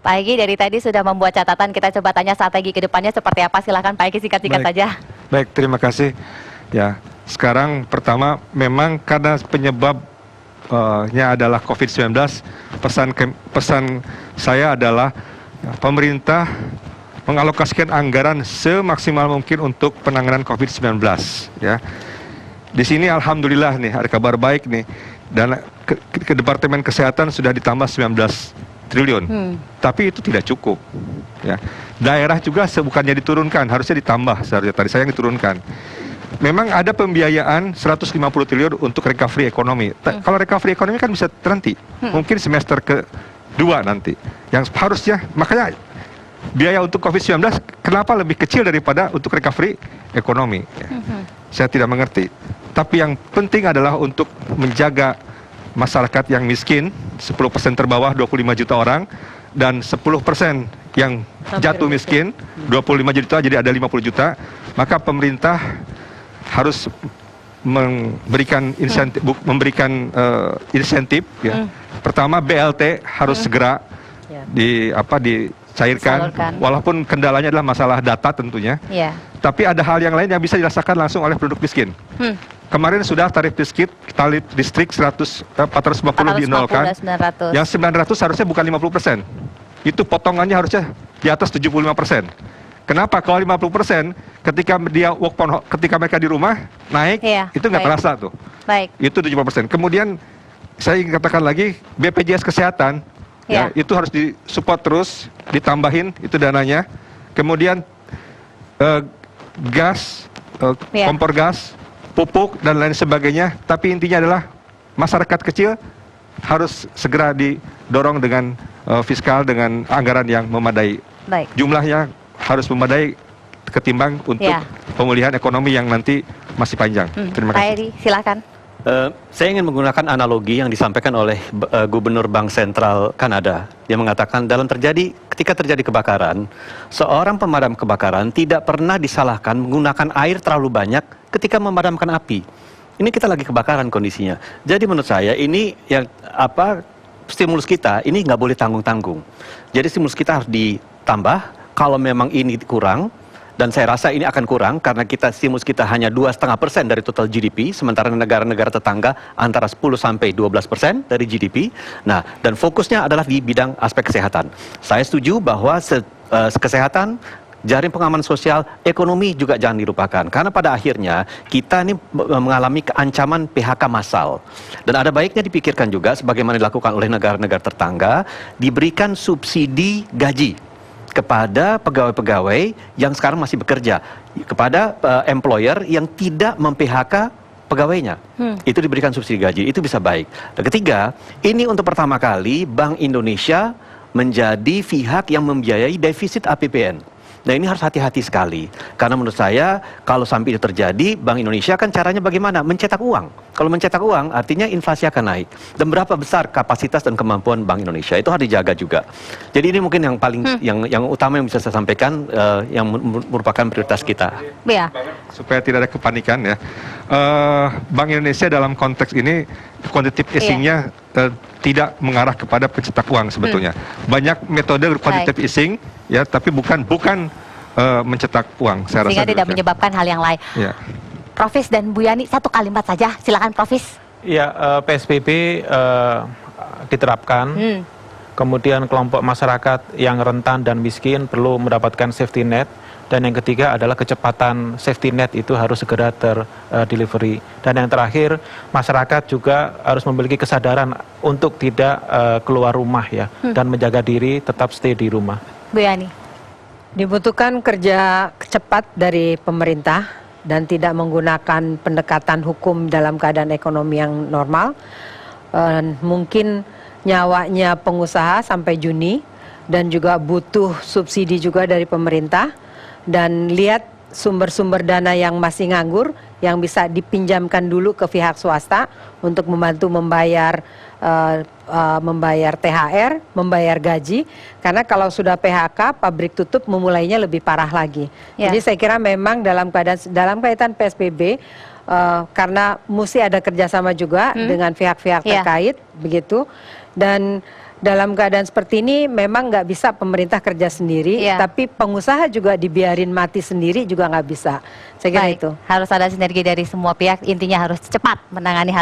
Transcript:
Pak Egy dari tadi sudah membuat catatan, kita coba tanya strategi ke depannya seperti apa. Silakan Pak Egy singkat-singkat saja. Baik, terima kasih. Ya, sekarang pertama memang karena penyebabnya adalah COVID-19, pesan saya adalah pemerintah mengalokasikan anggaran semaksimal mungkin untuk penanganan COVID-19. Ya, di sini alhamdulillah nih ada kabar baik nih, dan ke Departemen Kesehatan sudah ditambah 19 triliun, tapi itu tidak cukup. Ya, daerah juga bukannya diturunkan, harusnya ditambah. Seharusnya tadi saya yang diturunkan. Memang ada pembiayaan 150 triliun untuk recovery ekonomi. Kalau recovery ekonomi kan bisa nanti, mungkin semester kedua nanti. Yang harusnya, makanya biaya untuk COVID-19 kenapa lebih kecil daripada untuk recovery ekonomi? Ya. Saya tidak mengerti. Tapi yang penting adalah untuk menjaga masyarakat yang miskin, 10% terbawah 25 juta orang, dan 10% yang jatuh miskin, 25 juta jadi ada 50 juta, maka pemerintah harus memberikan insentif, ya. Pertama BLT harus segera dicairkan, walaupun kendalanya adalah masalah data tentunya. Tapi ada hal yang lain yang bisa dirasakan langsung oleh penduduk miskin. Kemarin sudah tarif listrik 450 dinolkan, yang 900 harusnya bukan 50%. Itu potongannya harusnya di atas 75%. Kenapa? Kalau 50% ketika dia ketika mereka di rumah naik, itu nggak terasa tuh. Itu 75%. Kemudian saya ingin katakan lagi, BPJS Kesehatan, ya, itu harus disupport terus, ditambahin itu dananya. Kemudian gas, kompor gas, pupuk dan lain sebagainya. Tapi intinya adalah masyarakat kecil harus segera didorong dengan fiskal, dengan anggaran yang memadai. Jumlahnya harus memadai ketimbang untuk pemulihan ekonomi yang nanti masih panjang. Terima kasih. Pak Edi, silakan. Saya ingin menggunakan analogi yang disampaikan oleh Gubernur Bank Sentral Kanada. Dia mengatakan ketika terjadi kebakaran, seorang pemadam kebakaran tidak pernah disalahkan menggunakan air terlalu banyak ketika memadamkan api. Ini kita lagi kebakaran kondisinya. Jadi menurut saya ini yang stimulus kita ini nggak boleh tanggung-tanggung. Jadi stimulus kita harus ditambah. Kalau memang ini kurang, dan saya rasa ini akan kurang karena stimulus kita hanya 2,5% dari total GDP, sementara negara-negara tetangga antara 10-12% dari GDP. Nah, dan fokusnya adalah di bidang aspek kesehatan. Saya setuju bahwa kesehatan, jaring pengaman sosial, ekonomi juga jangan dilupakan. Karena pada akhirnya kita ini mengalami keancaman PHK massal. Dan ada baiknya dipikirkan juga sebagaimana dilakukan oleh negara-negara tetangga, diberikan subsidi gaji kepada pegawai-pegawai yang sekarang masih bekerja, kepada employer yang tidak mem-PHK pegawainya. Itu diberikan subsidi gaji, itu bisa baik. Dan ketiga, ini untuk pertama kali Bank Indonesia menjadi pihak yang membiayai defisit APBN. Nah, ini harus hati-hati sekali. Karena menurut saya, kalau sampai itu terjadi, Bank Indonesia kan caranya bagaimana? Mencetak uang. Kalau mencetak uang, artinya inflasi akan naik. Dan berapa besar kapasitas dan kemampuan Bank Indonesia? Itu harus dijaga juga. Jadi ini mungkin yang paling, yang utama yang bisa saya sampaikan, yang merupakan prioritas kita. Supaya tidak ada kepanikan ya. Bank Indonesia dalam konteks ini, quantitative easing-nya tidak mengarah kepada pencetak uang sebetulnya. Banyak metode quantitative easing, ya, tapi bukan mencetak uang. Saya Sehingga tidak menyebabkan hal yang lain. Profis dan Bu Yani, satu kalimat saja, silakan Profis. Ya, PSBB diterapkan. Kemudian kelompok masyarakat yang rentan dan miskin perlu mendapatkan safety net. Dan yang ketiga adalah kecepatan safety net itu harus segera terdelivery. Dan yang terakhir, masyarakat juga harus memiliki kesadaran untuk tidak keluar rumah ya, dan menjaga diri tetap stay di rumah. Bu Yani. Dibutuhkan kerja cepat dari pemerintah dan tidak menggunakan pendekatan hukum dalam keadaan ekonomi yang normal. Mungkin nyawanya pengusaha sampai Juni, dan juga butuh subsidi juga dari pemerintah. Dan lihat sumber-sumber dana yang masih nganggur, yang bisa dipinjamkan dulu ke pihak swasta untuk membantu membayar THR, membayar gaji. Karena kalau sudah PHK, pabrik tutup, memulainya lebih parah lagi. Jadi saya kira memang dalam kaitan PSBB, karena mesti ada kerjasama juga dengan pihak-pihak terkait, begitu. Dan dalam keadaan seperti ini memang nggak bisa pemerintah kerja sendiri, Iya. tapi pengusaha juga dibiarin mati sendiri juga nggak bisa. Saya kira Baik, itu. harus ada sinergi dari semua pihak, intinya harus cepat menangani hal